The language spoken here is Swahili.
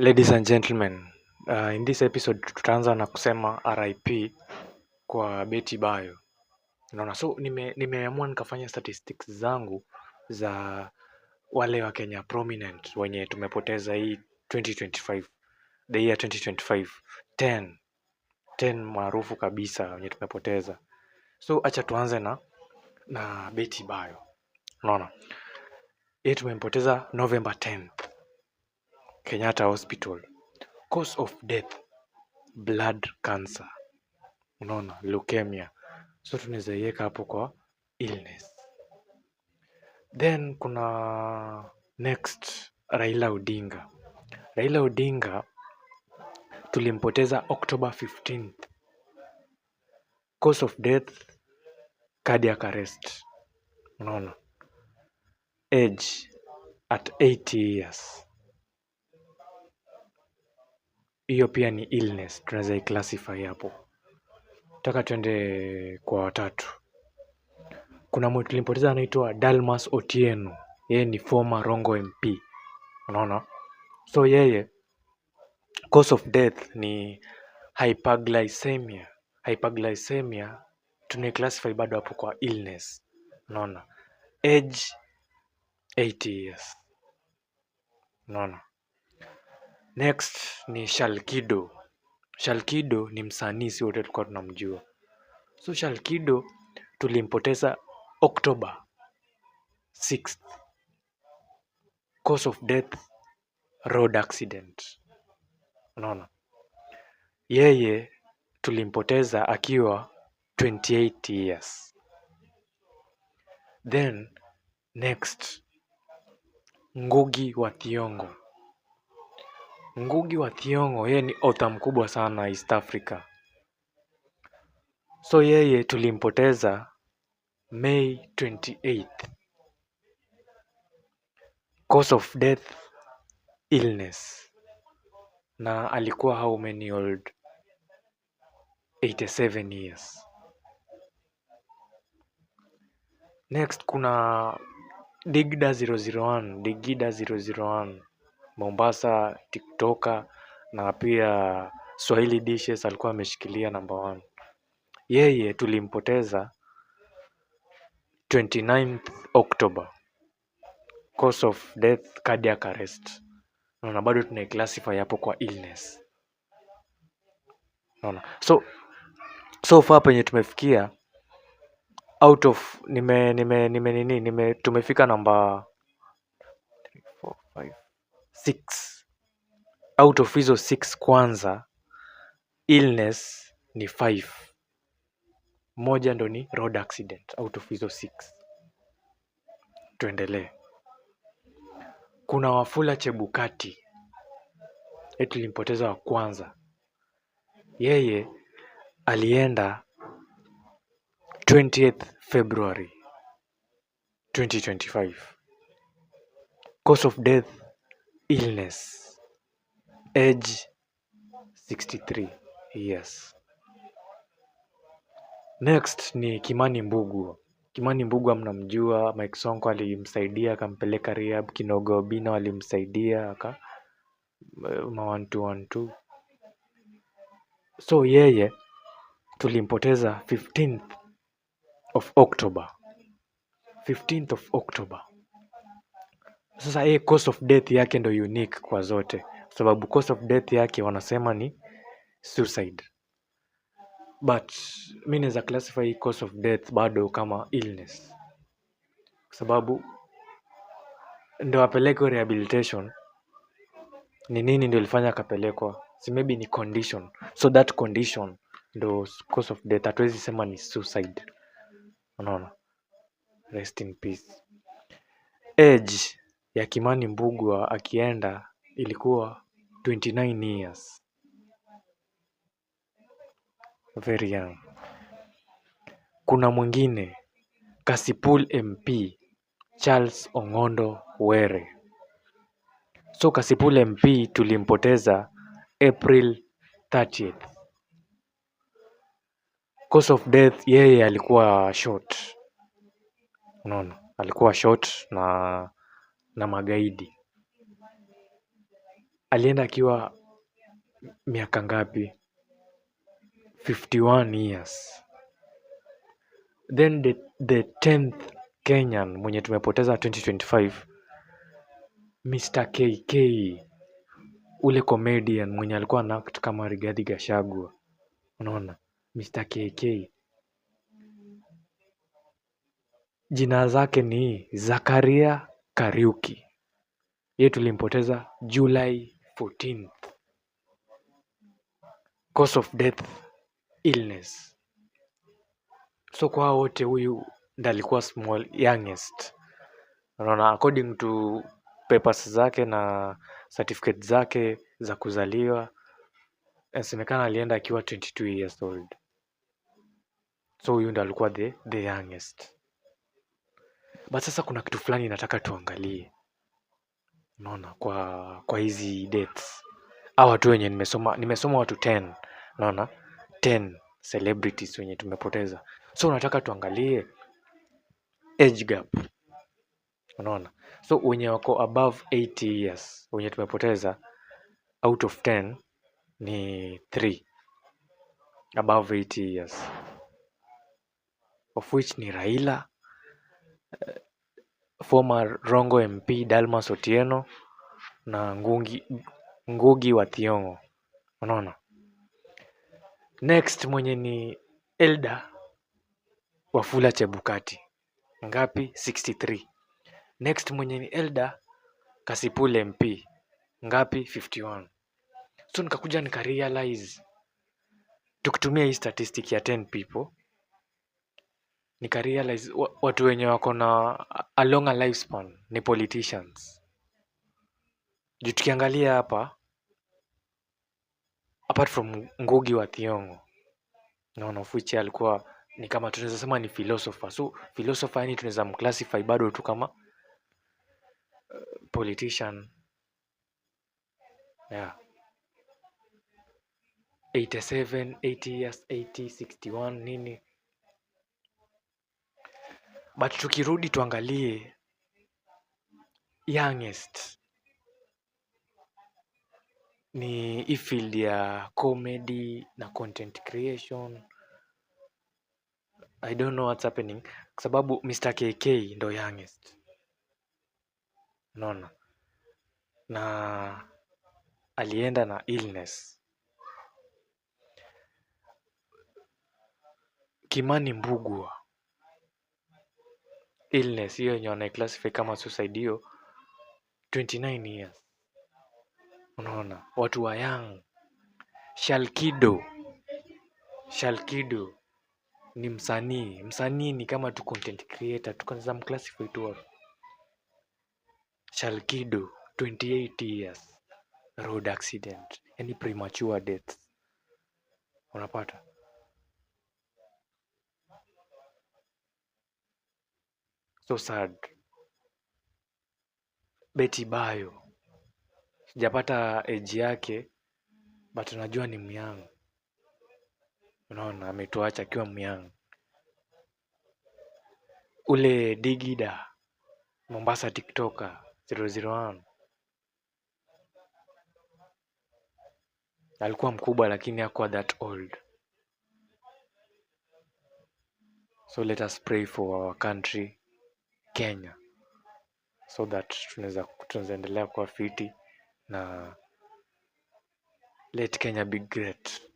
Ladies and gentlemen, in this episode tutaanza na kusema RIP kwa Betty Bayo. Unaona, so nimeamua nikafanya statistics zangu za wale wa Kenya prominent wenye tumepoteza hii 2025, the year 2025, 10 maarufu kabisa wenye tumepoteza. So acha tuanze na Betty Bayo. Unaona, yeye tumempoteza November 10th, Kenyatta Hospital. Cause of death, blood cancer. Unaona, leukemia. So tunaweza iweka hapo kwa illness. Then kuna next Raila Odinga. Raila Odinga tulimpoteza October 15th. Cause of death, cardiac arrest. Unaona, age at 80 years. Hiyo pia ni illness, tunaweza iclassify hapo. Taka tuende kwa watatu. Kuna mtu tulimpoteza anaitwa Dalmas Otieno. Yeye ni former Rongo MP. Unaona? So yeye cause of death ni hyperglycemia. Hyperglycemia tunaiclassify bado hapo kwa illness. Unaona? Age 80 years. Unaona? Next ni Shalkido. Shalkido ni msanii, si wote tulikuwa tunamjua. So Shalkido tulimpoteza October 6th. Cause of death, road accident. Unaona? Yeye tulimpoteza akiwa 28 years. Then next, Ngugi wa Thiong'o. Ngugi wa Thiong'o yeye ni author mkubwa sana East Africa. So yeye tulimpoteza May 28th. Cause of death, illness. Na alikuwa how many old? 87 years. Next kuna Digida 001. Mombasa, TikToker na pia Swahili Dishes alikuwa ameshikilia number 1. Yeye tulimpoteza 29th October. Cause of death, cardiac arrest. Unaona, bado tunaiclassify hapo kwa illness. Unaona. So far penye tumefikia out of tumefika number 4 5 6. Out of hizo 6 kwanza illness ni 5. Moja ndo ni road accident out of hizo 6. Tuendelee. Kuna Wafula Chebukati. Yeye tulimpoteza wa kwanza. Yeye alienda 20th February 2025. Cause of death, illness. Age 63 years. Next ni Kimani Mbugu. Kimani Mbugu mnamjua, Mike Sonko alimsaidia akampeleka rehab, Kinogo Obino alimsaidia aka 1-2. So yeye tulimpoteza 15th of October. 15th of October. Sasa yeye cause of death yake ndo unique kwa zote, sababu cause of death yake wanasema ni suicide. But mimi naweza classify cause of death bado kama illness, sababu ndo apelekwe rehabilitation. Ni nini ndio ilifanya akapelekwa? Si maybe ni condition. So that condition ndo cause of death. Hatuwezi sema ni suicide. Unaona? Rest in peace. Age ya Kimani Mbugu akienda ilikuwa 29 years. Very young. Kuna mwingine Kasipul MP Charles Ong'ondo Were. So Kasipul MP tulimpoteza April 30th. Cause of death, yeye alikuwa short. Unaona, alikuwa short na magaidi. alienda akiwa miaka ngapi? 51 years. Then the 10th Kenyan mwenye tumepoteza 2025, Mr. KK, ule comedian mwenye alikuwa anact kama Rigathi Gachagua. Unaona, Mr. KK jina zake ni Zakaria Kariuki. Yeye tulimpoteza July 14th. Cause of death, illness. So kwa hao wote huyu ndiye alikuwa youngest. Unaona, according to papers zake na certificate zake za kuzaliwa, inasemekana alienda akiwa 22 years old. So huyu ndiye alikuwa the youngest. But sasa kuna kitu fulani nataka tuangalie. Unaona, kwa hizi dates. Hao watu wenye nimesoma watu 10. Unaona? 10 celebrities wenye tumepoteza. So nataka tuangalie age gap. Unaona? So wenye wako above 80 years wenye tumepoteza out of 10 ni 3 above 80 years. Of which ni Raila, former Rongo MP Dalmas Otieno na Ngugi wa Thiong'o. Unaona? Next mwenye ni Elda Wafula Chebukati. Ngapi? 63. Next mwenye ni Elda Kasipul MP. Ngapi? 51. So nikakuja nikarealize, tukitumia hii statistic ya 10 people, nikarealize watu wenye wako na a longer lifespan ni politicians. Juu tukiangalia hapa, apart from Ngugi wa Thiong'o, naona Ofuchi alikuwa ni kama tunaweza sema ni philosopher. So philosopher yani tunaweza mclassify bado tu kama politician. Yeah. 87, 80 years, 80, 61 nini. But tukirudi tuangalie youngest ni hii field ya comedy na content creation. I don't know what's happening kwa sababu Mr. KK ndo youngest. Unaona? Na alienda na illness. Kimani Mbugua, illness hiyo yenye wanaiclassify kama suicide, hiyo 29 years. Unaona, watu wa young. Shalkido ni msanii ni kama tu content creator, tukanza mclassify tu hapo. Shalkido 28 years, road accident, yani premature death. Unapata? So sad. Betty Bayo, sijapata age yake but najua ni myang. Unaona, ametuacha akiwa myang. Ule Digida Mombasa TikToker 001 alikuwa mkubwa lakini hakuwa that old. So let us pray for our country Kenya, so that tunaweza endelea kuwa fiti na let Kenya be great.